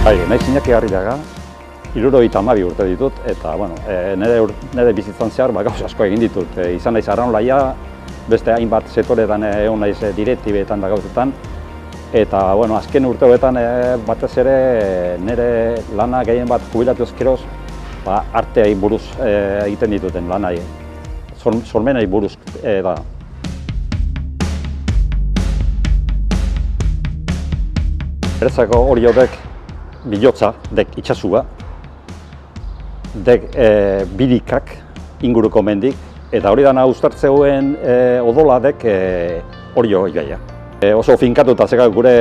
Bai, naiz Iñaki Arriaga, 72 urte ditut, eta bueno, nire bizitzan zehar gauza asko egin ditut. Izan naiz arraunlaria, beste hainbat sektoretan egon naiz direktibetan da gauzetan, eta bueno, azken urte hauetan batez ere nire lana gehien bat jubilatu ezkeroz, arteai buruz egiten dituten lanai, sormenai buruz da. Berezako hori hodek bilotza, dek itxasua, dek birikak inguruko mendik, eta hori dana uztartzeuen odola dek hori gaia. Oso finkatuta zeka gure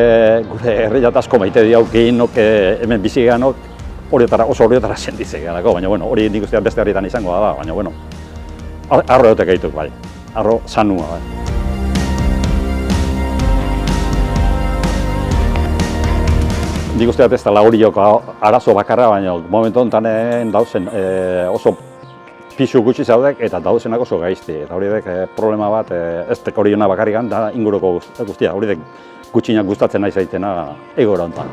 herriat asko maite diau gehienok hemen bizi gehanok oso horietara sentitzen gehanako, baina bueno, hori nik ustean beste herrietan izango da, baina bueno, arro egotek egituk bai, arro sanua bai. Nik usteat ez da horioko arazo bakarra, baina momentu honetan dauzen oso pisu gutxi zaudek eta dauzenak oso gaizti. Eta hori dek problema bat ez dek hori bakarrikan da inguruko guztia. Hori dek gutxinak gustatzen nahi zaitena egora honetan.